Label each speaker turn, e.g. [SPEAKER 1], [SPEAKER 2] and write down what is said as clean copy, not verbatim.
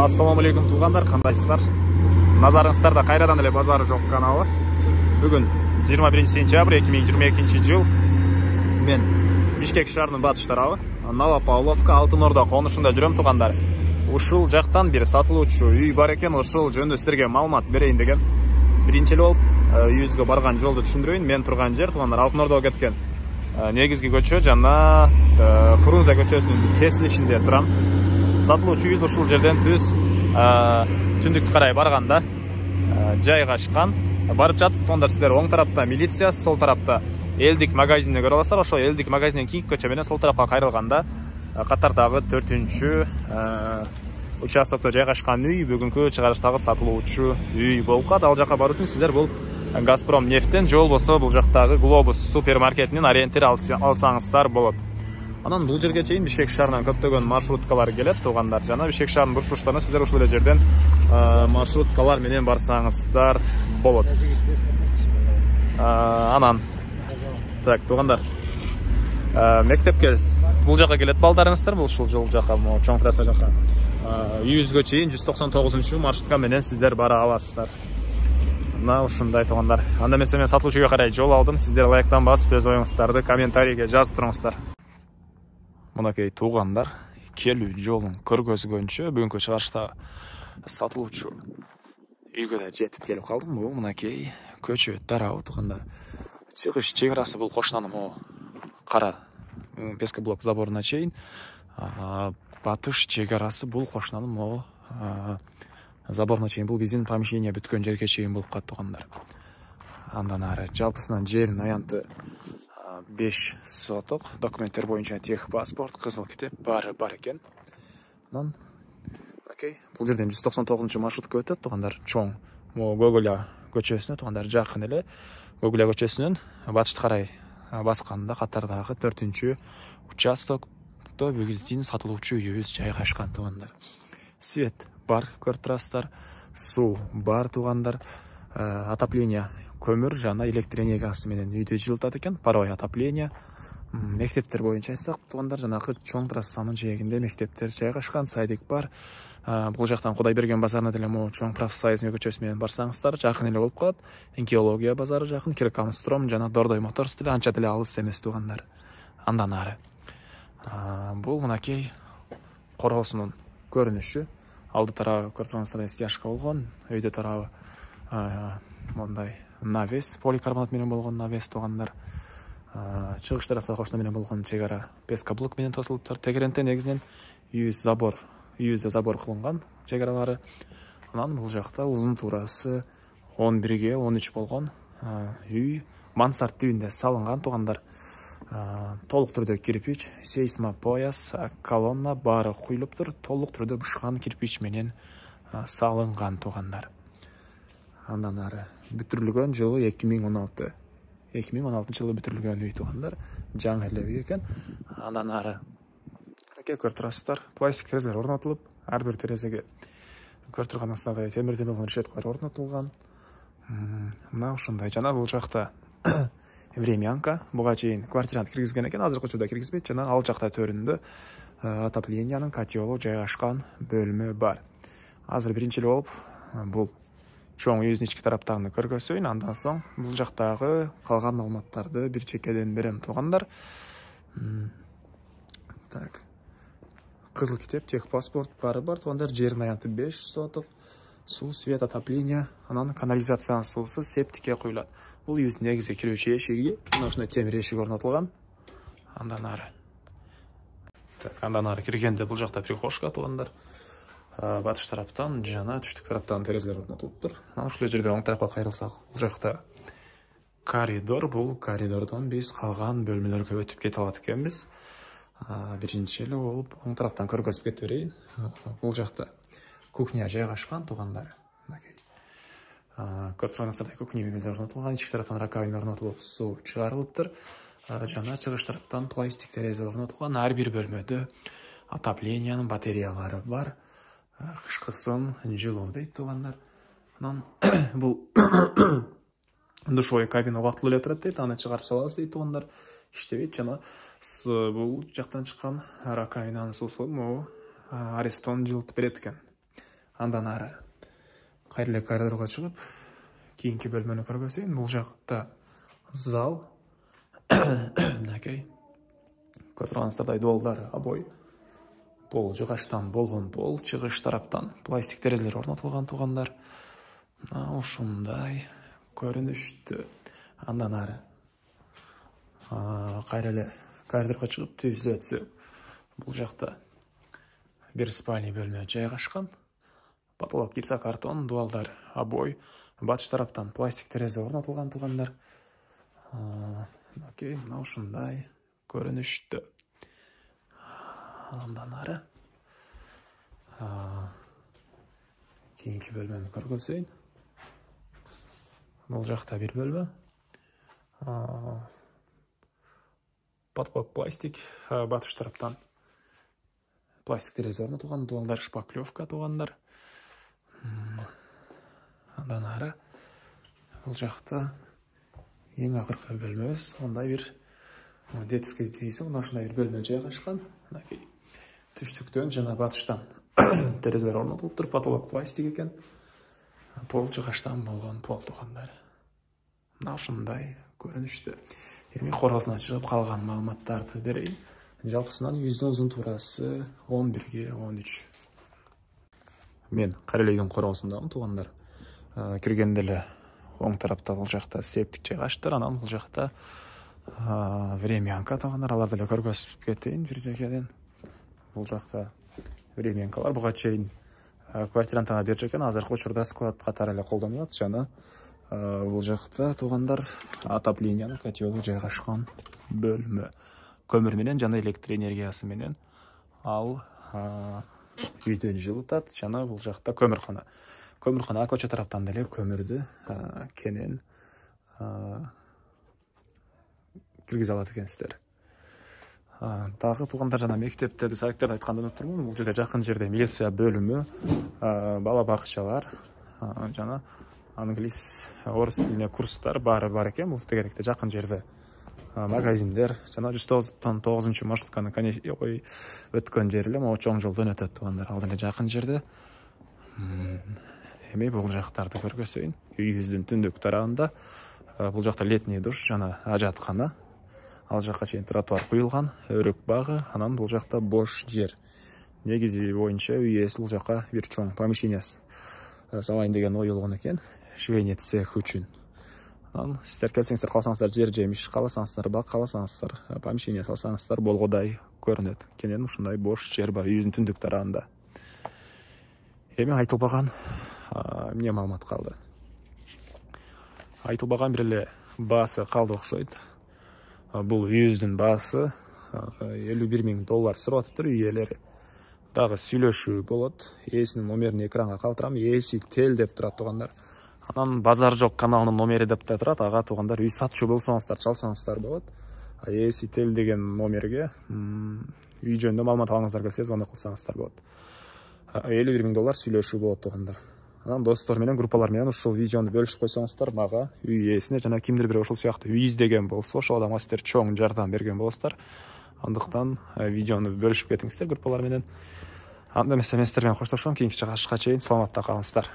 [SPEAKER 1] Assalamu алейкум туғандар, қандайсыздар? Назарыңыздарда қайрадан эле базары жоқ каналы. Бүгін 21 сентябрь 2022 жыл. Мен Бишкек шаарынын батыш тарабы, Новопавловка Алтын Орда конушунда жүрөм туғандар. Ушул жактан бир сатылуучу үй бар экен, ошол жөнүндө силерге маалымат берейин деген. Биринчи болуп үйүбүзгө барган жолду түшүндүрөйүн. Мен турган жер туғандар Алтын Ордого кеткен негизги көчө жана Фрунзе көчөсүнүн кесилишинде турам. Сатылуучу үйүбүз ушул жерден түз түндүктү карай барганда жайгашкан. Барып жатып туғандар силер оң тарапта милиция, сол тарапта элдик магазинди көрө аласыздар. Ошол элдик магазинден кийинки көчө менен сол тарапка кайрылганда катардагы 4-чү участокто жайгашкан үй бүгүнкү чыгарыштагы сатылуучу үй болуп калат. Ал жака баруу үчүн сиздер бул Газпром нефттен же болбосо бул жактагы Глобус супермаркетинин ориентир алсаңыздар болот. Анан бул жерге чейин Бишкек шаарынан көптөгөн маршруткалар келет туғандар. Жана Бишкек шаарынын бурч-бурчтарына сиздер ушул эле жерден маршруткалар менен барсаңыздар болот. Анан так туғандар. Мектепке бул жака келет балдарыңыздар, бул ушул жол жака, чоң трасса жака. Үйүбүзгө чейин 199 маршрутка менен сиздер бара аласыздар. Мына ушундай туғандар. Анда эмесе мен сатылуучуга карай жол алдым. Сиздер лайктан басып, өз оюңуздарды комментарийге жазып туруңуздар. Мынакей туғандар, келүү жолун көргөзгөнчө бүгүнкү чыгарышта сатылуучу үйгө да жетип келип калдым. Бул мынакей көчө тарабы туғандар. Чыгыш чек арасы бул кошунанын кара пескоблок заборуна чейин. Батыш чек арасы бул кошунанын заборуна чейин. Бул биздин помещение бүткөн жерге чейин болуп калат туғандар. Андан ары жалпысынан жердин аянты 5 соток, документтер боюнча тех паспорт, кызыл китеп бар экен. Анан окей, бул жерден 199 маршрутка өтөт туғандар. Чоң Гоголя көчөсүнө туғандар жакын эле. Гоголя көчөсүнөн батышты карай басканда катардагы 4-чү участокто биздин сатылуучу үйүбүз жайгашкан туғандар. Свет бар, көрүп турасыздар. Суу бар туғандар. Отопление көмүр жана электр энергиясы менен үйдү жылытат экен. Паровой отопление. Мектептер боюнча айтсак туғандар, жанагы чоң трассанын жээгинде мектептер жайгашкан, садик бар. Бул жактан Кудайберген базарына деле чоң профсоюзный көчөсү менен барсаңыздар жакын эле болуп калат. Энкеология базары жакын, Киркамстром жана Дордой моторс деле анча деле алыс эмес туғандар. Андан ары бул мынакей короосунун көрүнүшү. Алды тарабы көрүп тургансыздар стяжка болгон, өйдө тарабы мондай навес, поликарбонат менен болгон навес туғандар. Чыгыш тарапта кошуна менен болгон чек ара пескоблок менен тосулуптур. Тегеренте негизинен үйүздө забор кылынган чек аралары. Анан бул жакта узун туурасы 11ге 13 болгон үй мансард тибинде салынган туғандар. Толук түрдө кирпич, сейсмопояс, колонна баары куюлуптур. Толук түрдө бушкан кирпич менен салынган туғандар. Андан ары бүтүрүлгөн жылы 2016. 2016 жылы бүтүрүлгөн үй туғандар. Жаңы эле үй экен. Андан ары көрүп турасыздар, пластик терезелер орнотулуп, ар бир терезеге көрүп турганыңыздай темирден болгон решеткалар орнотулган. Мына ушундай. Жана бул жакта времянка, буга чейин квартирант киргизген экен, азыркы учурда киргизбейт. Жана ал жакта төрүндө отоплениянын котелу жайгашкан бөлмө бар. Азыр биринчи эле болуп бул чоң үйүбүздүн ички тараптарын көргөзөйүн. Андан соң бул жактагы калган маалыматтарды бир чекеден берем туғандар. Так. Кызыл китеп, тех паспорт бары бар туғандар. Жердин аянты 5 соток. Суу, свет, отопление, анан канализациянын суусу септикке куюлат. Бул үйүбүздүн негизги кирүүчү эшиги. Мына ушундай темир эшик орнотулган. Андан ары киргенде бул жакта прихожка туғандар. Батыш тараптан жана түштүк тараптан терезелер орнотулуптур. Анан ушул жерде оң тарапка кайрылсак, бул жакта коридор. Бул коридордон биз калган бөлмөлөргө өтүп кете алат экенбиз. Биринчи эле болуп оң тараптан көргөзүп кете берейин. Бул жакта кухня жайгашкан туғандар. Көрүп турганыңыздардай кухня мебелдер орнотулган, ички тараптан раковина орнотулуп, суу чыгарылыптыр. Жана чыгыш тараптан пластик терезе орнотулган. Ар бир бөлмөдө отоплениянын батареялары бар. Кышкысын жылуу дейт туғандар. Анан бул душевой кабина убактылуу эле турат дейт, аны чыгарып салабыз дейт туғандар. Иштебейт. Жана бул жактан чыккан раковинанын суусу Арестон жылытып берет экен. Андан ары кайра коридорго чыгып, кийинки бөлмөнү көргөзөйүн. Бул жакта зал. Мынакей. Көрүп турганыңыздардай дуалдар обой. Пол жыгачтан болгон пол, чыгыш тараптан пластик терезелер орнотулган туугандар. Ушундай көрүнүштү. Андан ары кайра эле коридорго чыгып түзүп өтсөк, бул жакта бир спальный бөлмө жайгашкан. Потолок гипсокартон, дуалдар обой. Батыш тараптан пластик терезе орнотулган туугандар. Окей, мына ушундай көрүнүштү. Андан ары кийинки бөлмөнү көргөзөйүн. Бул жакта бир бөлмө. Потолок пластик, батыш тараптан пластик терезе орнотулган, дуалдар шпаклевка туугандар. Андан ары бул жакта эң акыркы бөлмөбүз. Мындай бир детский дейсиң, мына ушундай бир бөлмө жайгашкан. Мынакей түштүктөн жана батыштан терезелер орнотулуптур, потолок пластик экен. Пол жыгачтан болгон пол туугандар. Мына ушундай көрүнүштү. Эми коросуна чыгып калган маалыматтарды берейин. Жалпысынан үйүздүн узун туурасы 11 ге 13. Мен Карелейдин короосундамын туугандар. Киргенде эле оң тарапта бул жакта септик жайгаштыр. Анан бул жакта времянка туугандар. Аларды эле көргөзүп кетейин бир жекеден. Бул жакта времянкалар буга чейин квартирантага берип экен, азыркы учурда склад катары эле колдонулат. Жана бул жакта туугандар отопленияны котелу жайгашкан бөлмө. Көмүр менен жана электр энергиясы менен ал үйдөн жылытат. Жана бул жакта көмүркана. Көмүрканага көчө тараптан деле көмүрдү кенен киргизе алат экенсиздер. Дагы туугандар жана мектептерди, садиктерди айтканды унуттурмун. Бул жерде жакын жерде милиция бөлүмү, бала бакчалар жана англис, орус тилине курстар бар экен. Бул тегеректе жакын жерде магазиндер жана 199 маршрутканы өткөн жери эле могу чоң жолдон өтөт туугандар. Ал деле жакын жерде. Эми бул жактарды көргөзөйүн. Үйүбүздүн түндүк тарабында бул жакта летний душ жана ажаткана. Ал жакка чейин тротуар куюлган, өрөк багы, анан бул жакта бош жер. Негизи боюнча үй ээси бул жакка бир чоң помещение салайын деген ой болгон экен, швейный цех үчүн. Анан сиздер келсеңиздер, калсаңыздар жер жемиш, каласаңыздар бак, каласаңыздар помещение салсаңыздар болгодай көрүнөт. Кенен ушундай бош жер бар үйүбүздүн түндүк тарабында. Эми айтылбаган эмне маалымат калды? Айтылбаган бир эле баасы калды окшойт. Бул үйүбүздүн баасы $51,000 сурап атыптыр үй ээлери. Дагы сүйлөшүү болот. Ээсинин номерин экранга калтырам. Ээси тел деп турат туугандар. Анан базар жок каналынын номери деп да турат. Ага туугандар үй сатчу болсоңуздар чалсаңыздар болот. Ээси тел деген номерге үй жөнүндө маалымат алыңыздар келсе звонок кылсаңыздар болот. $51,000 сүйлөшүү болот туугандар. Анан достор менен, группалар менен ушул видеону бөлүшүп койсоңуздар, мага, үй ээсине жана кимдир бир ошол сыяктуу үй издеген болсо, ошол адамга сиздер чоң жардам берген болосуздар. Андыктан видеону бөлүшүп кетиңиздер группалар менен. Анда эмесе мен сиздер менен коштошом. Кийинки чыгышка чейин саламатта калыңыздар.